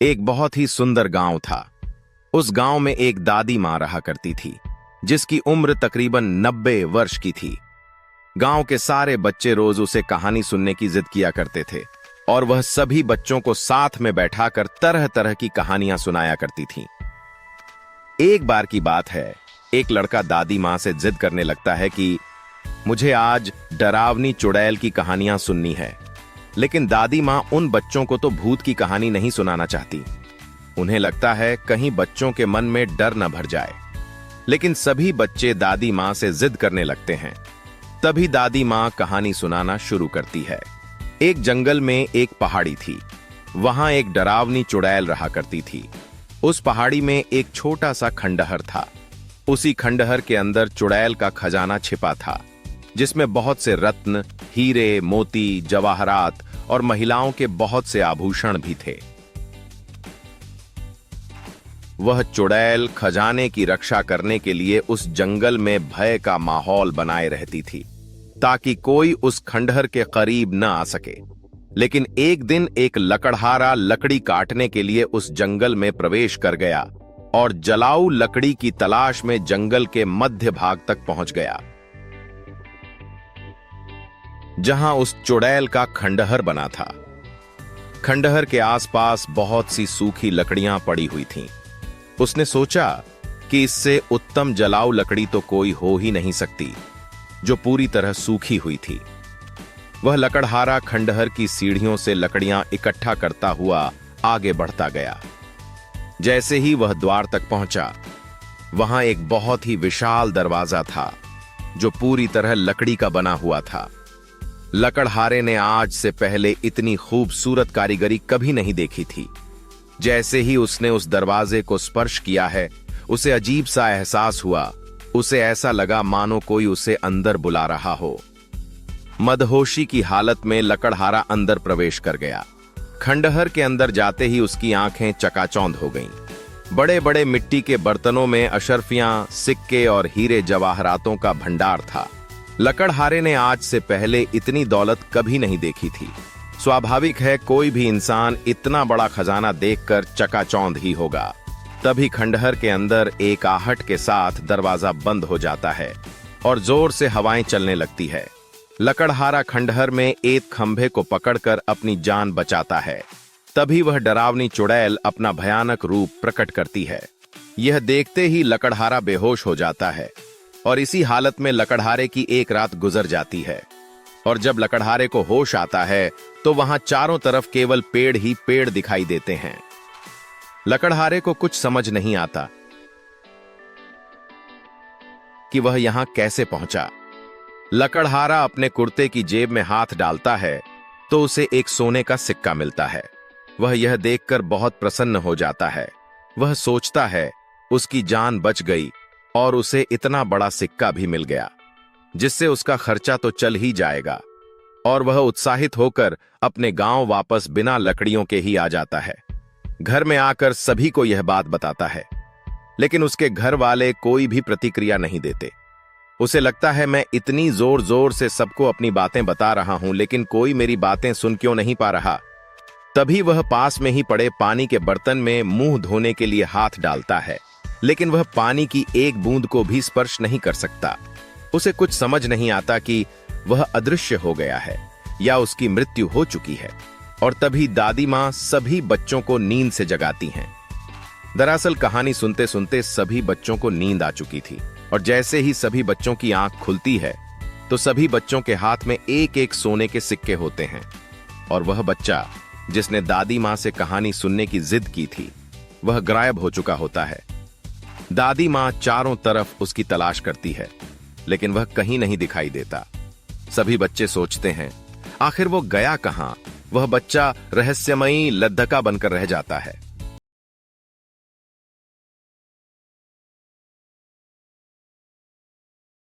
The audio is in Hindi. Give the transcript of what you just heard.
एक बहुत ही सुंदर गांव था। उस गांव में एक दादी मां रहा करती थी, जिसकी उम्र तकरीबन 90 वर्ष की थी। गांव के सारे बच्चे रोज उसे कहानी सुनने की जिद किया करते थे और वह सभी बच्चों को साथ में बैठाकर तरह तरह की कहानियां सुनाया करती थी। एक बार की बात है, एक लड़का दादी मां से जिद करने लगता है कि मुझे आज डरावनी चुड़ैल की कहानियां सुननी है। लेकिन दादी मां उन बच्चों को तो भूत की कहानी नहीं सुनाना चाहती। उन्हें लगता है कहीं बच्चों के मन में डर न भर जाए। लेकिन सभी बच्चे दादी मां से जिद करने लगते हैं। तभी दादी मां कहानी सुनाना शुरू करती है। एक जंगल में एक पहाड़ी थी। वहां एक डरावनी चुड़ैल रहा करती थी। उस पहाड़ी में एक छोटा सा खंडहर था। उसी खंडहर के अंदर चुड़ैल का खजाना छिपा था, जिसमें बहुत से रत्न, हीरे, मोती, जवाहरात और महिलाओं के बहुत से आभूषण भी थे। वह चुड़ैल खजाने की रक्षा करने के लिए उस जंगल में भय का माहौल बनाए रहती थी, ताकि कोई उस खंडहर के करीब न आ सके। लेकिन एक दिन एक लकड़हारा लकड़ी काटने के लिए उस जंगल में प्रवेश कर गया और जलाऊ लकड़ी की तलाश में जंगल के मध्य भाग तक पहुंच गया, जहां उस चुड़ैल का खंडहर बना था। खंडहर के आसपास बहुत सी सूखी लकड़ियां पड़ी हुई थीं। उसने सोचा कि इससे उत्तम जलाऊ लकड़ी तो कोई हो ही नहीं सकती, जो पूरी तरह सूखी हुई थी। वह लकड़हारा खंडहर की सीढ़ियों से लकड़ियां इकट्ठा करता हुआ आगे बढ़ता गया। जैसे ही वह द्वार तक पहुंचा, वहां एक बहुत ही विशाल दरवाजा था, जो पूरी तरह लकड़ी का बना हुआ था। लकड़हारे ने आज से पहले इतनी खूबसूरत कारीगरी कभी नहीं देखी थी। जैसे ही उसने उस दरवाजे को स्पर्श किया है, उसे अजीब सा एहसास हुआ। उसे ऐसा लगा मानो कोई उसे अंदर बुला रहा हो। मदहोशी की हालत में लकड़हारा अंदर प्रवेश कर गया। खंडहर के अंदर जाते ही उसकी आंखें चकाचौंध हो गईं। बड़े बड़े मिट्टी के बर्तनों में अशर्फियां, सिक्के और हीरे जवाहरातों का भंडार था। लकड़हारे ने आज से पहले इतनी दौलत कभी नहीं देखी थी। स्वाभाविक है, कोई भी इंसान इतना बड़ा खजाना देखकर चकाचौंध ही होगा। तभी खंडहर के अंदर एक आहट के साथ दरवाजा बंद हो जाता है और जोर से हवाएं चलने लगती है। लकड़हारा खंडहर में एक खंभे को पकड़कर अपनी जान बचाता है। तभी वह डरावनी चुड़ैल अपना भयानक रूप प्रकट करती है। यह देखते ही लकड़हारा बेहोश हो जाता है और इसी हालत में लकड़हारे की एक रात गुजर जाती है। और जब लकड़हारे को होश आता है, तो वहां चारों तरफ केवल पेड़ ही पेड़ दिखाई देते हैं। लकड़हारे को कुछ समझ नहीं आता कि वह यहां कैसे पहुंचा। लकड़हारा अपने कुर्ते की जेब में हाथ डालता है, तो उसे एक सोने का सिक्का मिलता है। वह यह देखकर बहुत प्रसन्न हो जाता है। वह सोचता है उसकी जान बच गई और उसे इतना बड़ा सिक्का भी मिल गया, जिससे उसका खर्चा तो चल ही जाएगा। और वह उत्साहित होकर अपने गांव वापस बिना लकड़ियों के ही आ जाता है। घर में आकर सभी को यह बात बताता है, लेकिन उसके घर वाले कोई भी प्रतिक्रिया नहीं देते। उसे लगता है, मैं इतनी जोर जोर से सबको अपनी बातें बता रहा हूं, लेकिन कोई मेरी बातें सुन क्यों नहीं पा रहा। तभी वह पास में ही पड़े पानी के बर्तन में मुंह धोने के लिए हाथ डालता है, लेकिन वह पानी की एक बूंद को भी स्पर्श नहीं कर सकता। उसे कुछ समझ नहीं आता कि वह अदृश्य हो गया है या उसकी मृत्यु हो चुकी है। और तभी दादी मां सभी बच्चों को नींद से जगाती हैं। दरअसल कहानी सुनते सुनते सभी बच्चों को नींद आ चुकी थी, और जैसे ही सभी बच्चों की आंख खुलती है, तो सभी बच्चों के हाथ में एक एक सोने के सिक्के होते हैं। और वह बच्चा जिसने दादी मां से कहानी सुनने की जिद की थी, वह गायब हो चुका होता है। दादी मां चारों तरफ उसकी तलाश करती है, लेकिन वह कहीं नहीं दिखाई देता। सभी बच्चे सोचते हैं, आखिर वो गया कहां। वह बच्चा रहस्यमयी लद्धका बनकर रह जाता है।